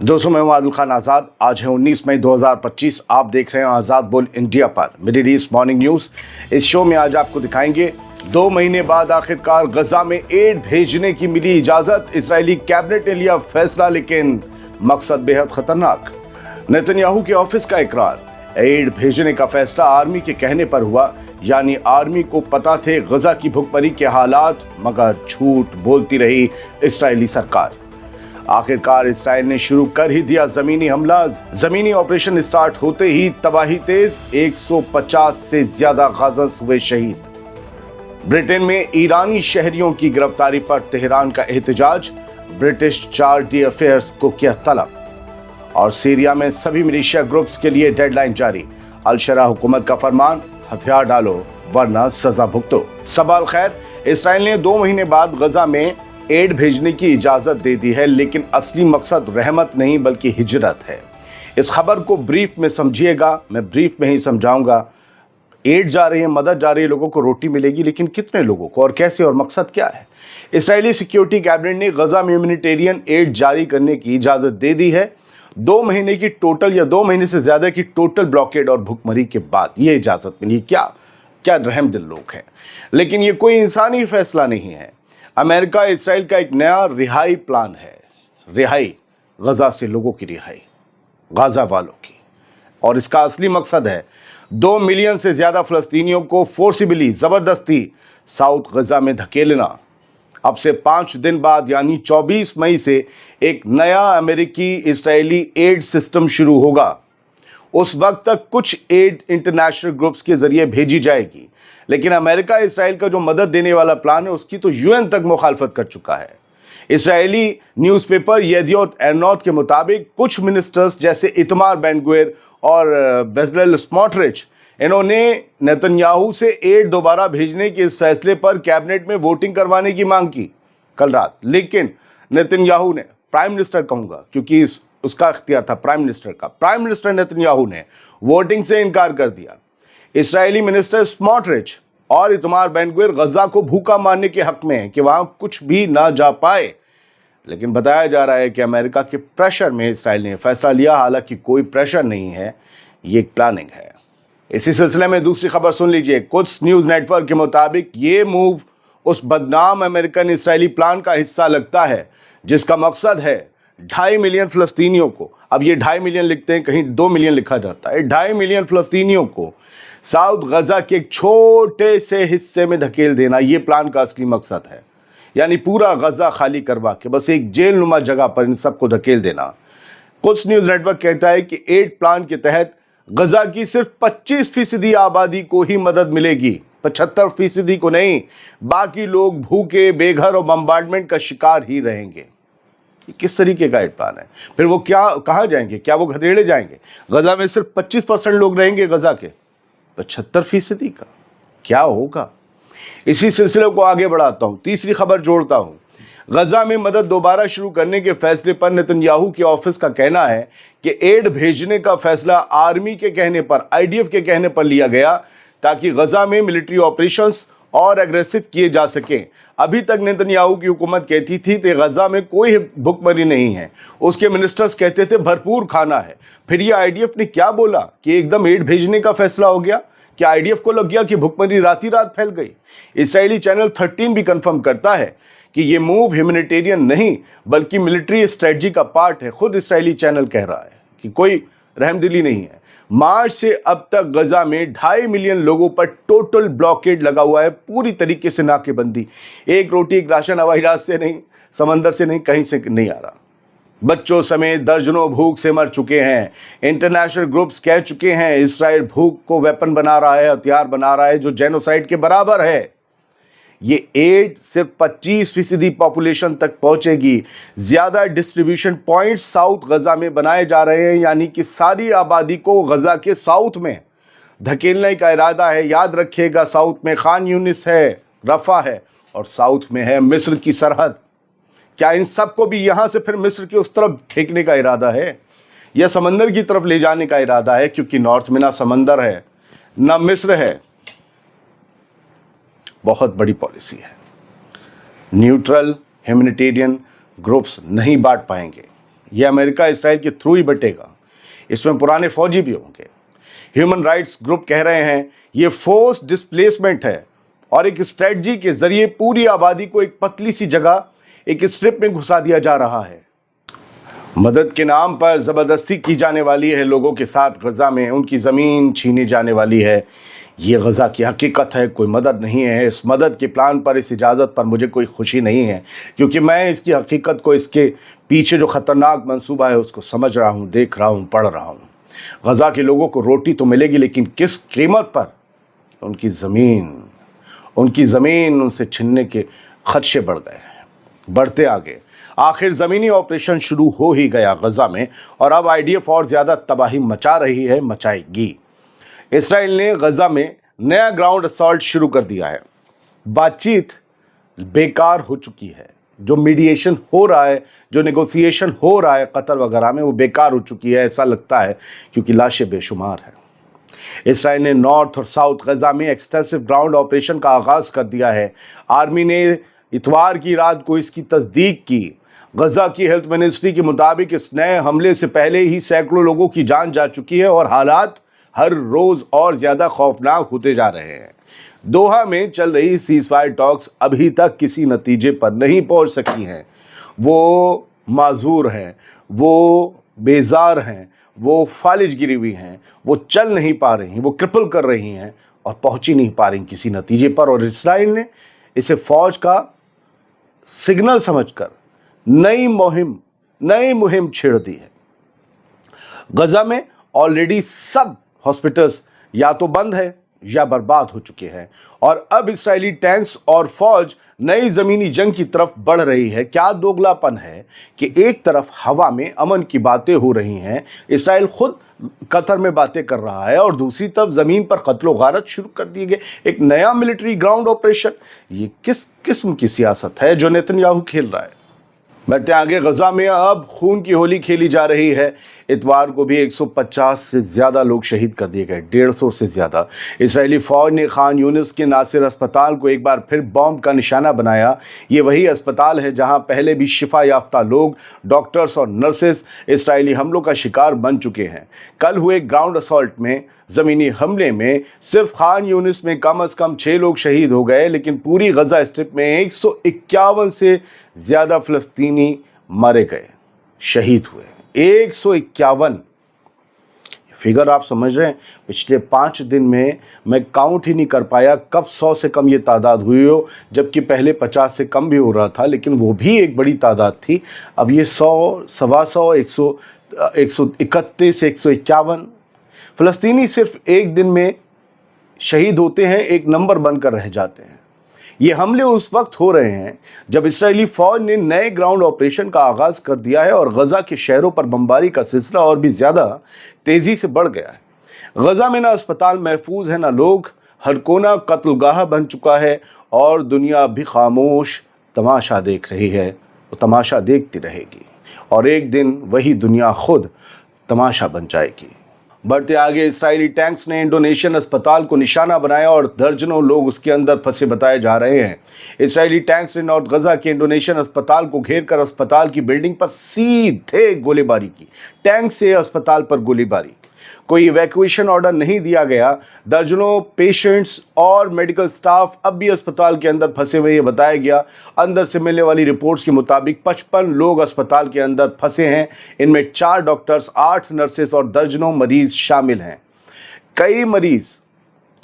दोस्तों मैं हूं आदिल खान आज़ाद। आज है 19 मई 2025। आप देख रहे हैं आज़ाद बोल इंडिया पर मिडिल ईस्ट मॉर्निंग न्यूज़। इस शो में आज आपको दिखाएंगे 2 महीने बाद आखिरकार गजा में एड भेजने की मिली इजाजत। इजरायली कैबिनेट ने लिया फैसला, लेकिन मकसद बेहद खतरनाक। नेतन्याहू के ऑफिस का इकरार, एड भेजने का फैसला आर्मी के कहने पर हुआ, यानी आर्मी को पता थे गजा की भुखमरी के हालात, मगर झूठ बोलती रही इजरायली सरकार। आखिरकार इसराइल ने शुरू कर ही दिया जमीनी हमला। जमीनी ऑपरेशन स्टार्ट होते ही तबाही तेज, 150 से ज्यादा गाज़ियां हुए शहीद। ब्रिटेन में ईरानी शहरियों की गिरफ्तारी पर तेहरान का एहतजाज, ब्रिटिश चार्टर्ड अफेयर्स को किया तलब। और सीरिया में सभी मिलिशिया ग्रुप्स के लिए डेडलाइन जारी, अल-शरा हुकूमत का फरमान, हथियार डालो वरना सजा भुगतो। सवाल खैर, इसराइल ने 2 महीने बाद गजा में एड भेजने की इजाजत दे दी है, लेकिन असली मकसद रहमत नहीं बल्कि हिजरत है। इस खबर को ब्रीफ में समझिएगा, मैं ब्रीफ में ही समझाऊंगा। एड जा रही है, मदद जा रही है, लोगों को रोटी मिलेगी, लेकिन कितने लोगों को और कैसे और मकसद क्या है। इसराइली सिक्योरिटी कैबिनेट ने गजा में ह्यूमैनिटेरियन एड जारी करने की इजाजत दे दी है। 2 महीने की टोटल या 2 महीने से ज्यादा की टोटल ब्लॉकेड और भुखमरी के बाद ये इजाजत मिली। क्या रहमदिल लोग हैं। लेकिन ये कोई इंसानी फैसला नहीं है। अमेरिका इसराइल का एक नया रिहाई प्लान है। रिहाई, गजा से लोगों की रिहाई, गाजा वालों की। और इसका असली मकसद है 2 मिलियन से ज्यादा फलस्तीनियों को फोर्सिबली, जबरदस्ती साउथ गजा में धकेलना। अब से 5 दिन बाद यानी 24 मई से एक नया अमेरिकी इजरायली एड सिस्टम शुरू होगा। उस वक्त तक कुछ एड इंटरनेशनल ग्रुप्स के जरिए भेजी जाएगी, लेकिन अमेरिका इसराइल का जो मदद देने वाला प्लान है उसकी तो यूएन तक मुखालफत कर चुका है। इसराइली न्यूज़पेपर येदियोत एरोनॉट के मुताबिक कुछ मिनिस्टर्स जैसे इतमार बेन-ग्विर और बेजलेल स्मोट्रिच, इन्होंने नेतन्याहू से एड दोबारा भेजने के इस फैसले पर कैबिनेट में वोटिंग करवाने की मांग की कल रात। लेकिन नेतन्याहू ने, प्राइम मिनिस्टर कहूंगा क्योंकि उसका इख्तियार था प्राइम मिनिस्टर का, प्राइम मिनिस्टर नेतन्याहू ने वोटिंग से इनकार कर दिया। इसराइली मिनिस्टर स्मोट्रिच और इतमार बेन-ग्विर गजा को भूखा मारने के हक में है कि वहां कुछ भी ना जा पाए, लेकिन बताया जा रहा है कि अमेरिका के प्रेशर में इसराइल ने फैसला लिया। हालांकि कोई प्रेशर नहीं है, ये एक प्लानिंग है। इसी सिलसिले में दूसरी खबर सुन लीजिए। कुछ न्यूज नेटवर्क के मुताबिक ये मूव उस बदनाम अमेरिकन इसराइली प्लान का हिस्सा लगता है जिसका मकसद है 2.5 मिलियन फलस्तीनियों को, अब ये 2.5 मिलियन लिखते हैं, कहीं 2 मिलियन लिखा जाता है, 2.5 मिलियन फलस्तीनियों को साउथ गजा के एक छोटे से हिस्से में धकेल देना। ये प्लान का असली मकसद है, यानी पूरा गजा खाली करवा के बस एक जेल नुमा जगह पर इन सबको धकेल देना। कुछ न्यूज नेटवर्क कहता है कि एड प्लान के तहत गजा की सिर्फ 25% आबादी को ही मदद मिलेगी, 75% को नहीं। बाकी लोग भूखे, बेघर और बम्बार्डमेंट का शिकार ही रहेंगे। किस तरीके का एड प्लान है? फिर वो कहाँ जाएंगे? क्या वो गधेड़े जाएंगे? गजा में सिर्फ 25% लोग रहेंगे, गजा के 75% का क्या होगा? इसी सिलसिले को आगे बढ़ाता हूं, तीसरी खबर जोड़ता हूं। गजा में मदद दोबारा शुरू करने के फैसले पर नेतन्याहू के ऑफिस का कहना है कि एड भेजने का फैसला आर्मी के कहने पर, आईडीएफ के कहने पर लिया गया ताकि गजा में मिलिट्री ऑपरेशंस और एग्रेसिव किए जा सकें। अभी तक नेतन्याहू की हुकूमत कहती थी कि गजा में कोई भुखमरी नहीं है, उसके मिनिस्टर्स कहते थे भरपूर खाना है। फिर ये आईडीएफ ने क्या बोला कि एकदम एड भेजने का फैसला हो गया? क्या आईडीएफ को लग गया कि भुखमरी रात ही रात फैल गई? इसराइली चैनल 13 भी कंफर्म करता है कि ये मूव ह्यूमैनिटेरियन नहीं बल्कि मिलिट्री स्ट्रेटजी का पार्ट है। खुद इसराइली चैनल कह रहा है कि कोई रहमदिली नहीं है। मार्च से अब तक गजा में 2.5 मिलियन लोगों पर टोटल ब्लॉकेड लगा हुआ है, पूरी तरीके से नाकेबंदी। एक रोटी एक राशन हवाई जहाज से नहीं, समंदर से नहीं, कहीं से नहीं आ रहा। बच्चों समेत दर्जनों भूख से मर चुके हैं। इंटरनेशनल ग्रुप्स कह चुके हैं इसराइल भूख को वेपन बना रहा है, हथियार बना रहा है, जो जेनोसाइड के बराबर है। ये एड सिर्फ 25% पॉपुलेशन तक पहुंचेगी। ज्यादा डिस्ट्रीब्यूशन पॉइंट साउथ गजा में बनाए जा रहे हैं, यानी कि सारी आबादी को गजा के साउथ में धकेलने का इरादा है। याद रखिएगा, साउथ में खान यूनिस है, रफा है, और साउथ में है मिस्र की सरहद। क्या इन सबको भी यहां से फिर मिस्र की उस तरफ फेंकने का इरादा है या समंदर की तरफ ले जाने का इरादा है? क्योंकि नॉर्थ में ना समंदर है ना मिस्र है। बहुत बड़ी पॉलिसी है। न्यूट्रल ह्यूमैनिटेरियन ग्रुप्स नहीं बांट पाएंगे, ये अमेरिका इसराइल के थ्रू ही बटेगा। इसमें पुराने फौजी भी होंगे। ह्यूमन राइट्स ग्रुप कह रहे हैं ये फोर्स डिस्प्लेसमेंट है और एक स्ट्रेटजी के जरिए पूरी आबादी को एक पतली सी जगह, एक स्ट्रिप में घुसा दिया जा रहा है। मदद के नाम पर ज़बरदस्ती की जाने वाली है लोगों के साथ गज़ा में, उनकी ज़मीन छीनी जाने वाली है। ये गज़ा की हकीकत है, कोई मदद नहीं है। इस मदद के प्लान पर, इस इजाज़त पर मुझे कोई खुशी नहीं है, क्योंकि मैं इसकी हकीकत को, इसके पीछे जो ख़तरनाक मंसूबा है उसको समझ रहा हूँ, देख रहा हूँ, पढ़ रहा हूँ। गज़ा के लोगों को रोटी तो मिलेगी, लेकिन किस कीमत पर? उनकी ज़मीन उनसे छीनने के खदशे बढ़ गए हैं, बढ़ते आगे। आखिर ज़मीनी ऑपरेशन शुरू हो ही गया गज़ा में, और अब IDF और ज़्यादा तबाही मचा रही है, मचाएगी। इसराइल ने गज़ा में नया ग्राउंड असॉल्ट शुरू कर दिया है। बातचीत बेकार हो चुकी है। जो मीडिएशन हो रहा है, जो नेगोशिएशन हो रहा है कतर वगैरह में, वो बेकार हो चुकी है, ऐसा लगता है, क्योंकि लाशें बेशुमार हैं। इसराइल ने नॉर्थ और साउथ गज़ा में एक्सटेंसिव ग्राउंड ऑपरेशन का आगाज़ कर दिया है। आर्मी ने इतवार की रात को इसकी तस्दीक की। गज़ा की हेल्थ मिनिस्ट्री के मुताबिक इस नए हमले से पहले ही सैकड़ों लोगों की जान जा चुकी है और हालात हर रोज़ और ज़्यादा खौफनाक होते जा रहे हैं। दोहा में चल रही सीज़फायर टॉक्स अभी तक किसी नतीजे पर नहीं पहुंच सकी हैं। वो माजूर हैं, वो बेजार हैं, वो फालिज गिरी हुई हैं, वो चल नहीं पा रही, वो क्रिपल कर रही हैं और पहुंच ही नहीं पा रही किसी नतीजे पर। और इसराइल ने इसे फौज का सिग्नल समझकर नई मुहिम छेड़ दी है। गज़ा में ऑलरेडी सब हॉस्पिटल्स या तो बंद है या बर्बाद हो चुके हैं, और अब इस्राएली टैंक्स और फौज नई ज़मीनी जंग की तरफ बढ़ रही है। क्या दोगलापन है कि एक तरफ हवा में अमन की बातें हो रही हैं, इसराइल खुद कतर में बातें कर रहा है, और दूसरी तरफ ज़मीन पर कत्लो गारत शुरू कर दिए गए, एक नया मिलिट्री ग्राउंड ऑपरेशन। ये किस किस्म की सियासत है जो नेतन्याहू खेल रहा है? बढ़ते आगे, गज़ा में अब खून की होली खेली जा रही है। इतवार को भी 150 से ज़्यादा लोग शहीद कर दिए गए, 150 से ज़्यादा। इसराइली फ़ौज ने खान यूनिस के नासिर अस्पताल को एक बार फिर बॉम्ब का निशाना बनाया। ये वही अस्पताल है जहां पहले भी शिफा याफ्ता लोग, डॉक्टर्स और नर्सेस इसराइली हमलों का शिकार बन चुके हैं। कल हुए ग्राउंड असॉल्ट में, ज़मीनी हमले में, सिर्फ खान यूनिस में कम से कम 6 लोग शहीद हो गए, लेकिन पूरी गज़ा स्ट्रिप में 151 से ज़्यादा फ़लस्तीनी मारे गए, शहीद हुए। 151 फिगर आप समझ रहे हैं। पिछले 5 दिन में मैं काउंट ही नहीं कर पाया कब 100 से कम ये तादाद हुई हो, जबकि पहले 50 से कम भी हो रहा था, लेकिन वो भी एक बड़ी तादाद थी। अब ये 100, 125, 131, 151 फ़लस्तीनी सिर्फ एक दिन में शहीद होते हैं, एक नंबर बनकर रह जाते हैं। ये हमले उस वक्त हो रहे हैं जब इस्राएली फौज ने नए ग्राउंड ऑपरेशन का आगाज कर दिया है और गज़ा के शहरों पर बमबारी का सिलसिला और भी ज़्यादा तेज़ी से बढ़ गया है। गज़ा में ना अस्पताल महफूज है, ना लोग, हर कोना कत्लगाह बन चुका है और दुनिया भी खामोश तमाशा देख रही है। वो तमाशा देखती रहेगी और एक दिन वही दुनिया खुद तमाशा बन जाएगी। बढ़ते आगे, इस्राएली टैंक्स ने इंडोनेशियन अस्पताल को निशाना बनाया और दर्जनों लोग उसके अंदर फंसे बताए जा रहे हैं। इस्राएली टैंक्स ने नॉर्थ गज़ा के इंडोनेशियन अस्पताल को घेर कर अस्पताल की बिल्डिंग पर सीधे गोलीबारी की। टैंक से अस्पताल पर गोलीबारी। कोई इवैक्यूएशन ऑर्डर नहीं दिया गया। दर्जनों पेशेंट्स और मेडिकल स्टाफ अब भी अस्पताल के अंदर फंसे हुए, ये बताया गया। अंदर से मिलने वाली रिपोर्ट्स के मुताबिक 55 लोग अस्पताल के अंदर फंसे हैं। इनमें 4 डॉक्टर्स, 8 नर्सेस और दर्जनों मरीज शामिल हैं। कई मरीज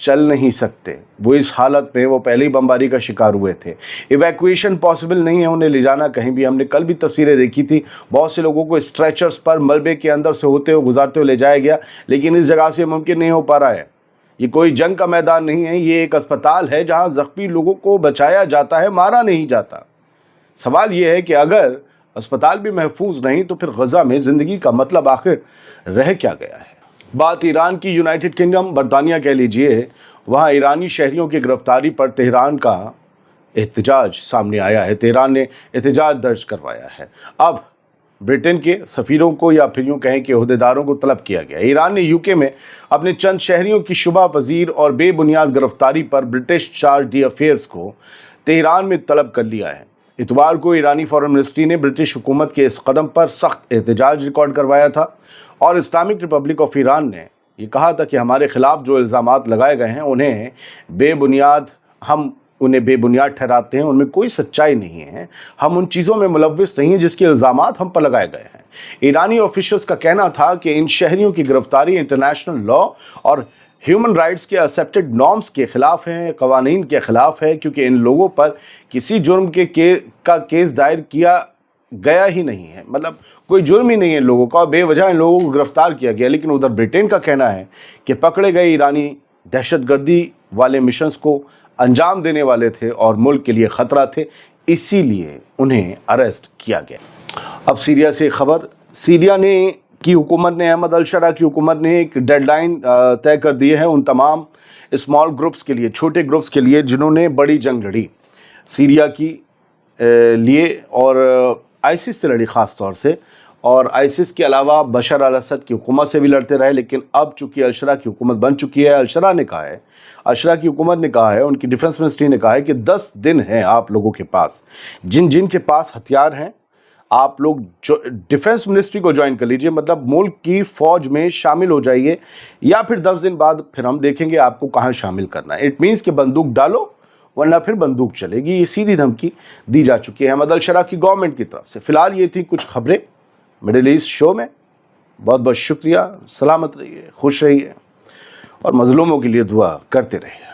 चल नहीं सकते, वो इस हालत में, वो पहले ही बमबारी का शिकार हुए थे। इवैक्यूएशन पॉसिबल नहीं है उन्हें ले जाना कहीं भी। हमने कल भी तस्वीरें देखी थी, बहुत से लोगों को स्ट्रेचर्स पर मलबे के अंदर से होते हुए, गुजारते हुए ले जाया गया, लेकिन इस जगह से मुमकिन नहीं हो पा रहा है। ये कोई जंग का मैदान नहीं है, ये एक अस्पताल है जहाँ जख्मी लोगों को बचाया जाता है, मारा नहीं जाता। सवाल ये है कि अगर अस्पताल भी महफूज नहीं तो फिर गज़ा में ज़िंदगी का मतलब आखिर रह क्या गया है? बात ईरान की, यूनाइटेड किंगडम, बरतानिया कह लीजिए, वहाँ ईरानी शहरियों की गिरफ्तारी पर तेहरान का एहतजाज सामने आया है। तेहरान ने एहतजाज दर्ज करवाया है। अब ब्रिटेन के सफ़ीरों को, या फिर यूँ कहें कि ओहदेदारों को तलब किया गया। ईरान ने यूके में अपने चंद शहरियों की शुबा पजीर और बेबुनियाद गिरफ्तारी पर ब्रिटिश चार्ज डी अफेयर्स को तेहरान में तलब कर लिया है। इतवार को ईरानी फॉरेन मिनिस्ट्री ने ब्रिटिश हुकूमत के इस कदम पर सख्त एहतजाज रिकॉर्ड करवाया था और इस्लामिक रिपब्लिक ऑफ ईरान ने ये कहा था कि हमारे खिलाफ जो इल्ज़ामात लगाए गए हैं हम उन्हें बेबुनियाद ठहराते हैं, उनमें कोई सच्चाई नहीं है, हम उन चीज़ों में मुलव्विस नहीं हैं जिसके इल्ज़ामात हम पर लगाए गए हैं। ईरानी ऑफिशियल्स का कहना था कि इन शहरियों की गिरफ्तारी इंटरनेशनल लॉ और ह्यूमन राइट्स के एक्सेप्टेड नॉर्म्स के ख़िलाफ़ है, कवानीन के ख़िलाफ़ है, क्योंकि इन लोगों पर किसी जुर्म का केस दायर किया गया ही नहीं है, मतलब कोई जुर्म ही नहीं है इन लोगों का और बेवजह इन लोगों को गिरफ्तार किया गया। लेकिन उधर ब्रिटेन का कहना है कि पकड़े गए ईरानी दहशतगर्दी वाले मिशंस को अंजाम देने वाले थे और मुल्क के लिए ख़तरा थे, इसीलिए उन्हें अरेस्ट किया गया। अब सीरिया से खबर। सीरिया की हुकूमत ने, अहमद अल-शरा की हुकूमत ने एक डेडलाइन तय कर दी है उन तमाम स्मॉल ग्रुप्स के लिए, छोटे ग्रुप्स के लिए जिन्होंने बड़ी जंग लड़ी सीरिया की लिए और आईसिस से लड़ी ख़ास तौर से, और आईसिस के अलावा बशर अल असद की हुकूमत से भी लड़ते रहे। लेकिन अब चूँकि अल-शरा की हुकूमत बन चुकी है, अल-शरा की हुकूमत ने कहा है, उनकी डिफेंस मिनिस्ट्री ने कहा है कि 10 दिन हैं आप लोगों के पास, जिन के पास हथियार हैं आप लोग जो डिफेंस मिनिस्ट्री को ज्वाइन कर लीजिए, मतलब मुल्क की फ़ौज में शामिल हो जाइए, या फिर 10 दिन बाद फिर हम देखेंगे आपको कहाँ शामिल करना है। इट मीन्स कि बंदूक डालो वरना फिर बंदूक चलेगी। ये सीधी धमकी दी जा चुकी है अहमद अल-शरा की गवर्नमेंट की तरफ से। फिलहाल ये थी कुछ खबरें मिडिल ईस्ट शो में। बहुत बहुत शुक्रिया, सलामत रहिए, खुश रहिए और मज़लूमों के लिए दुआ करते रहिए।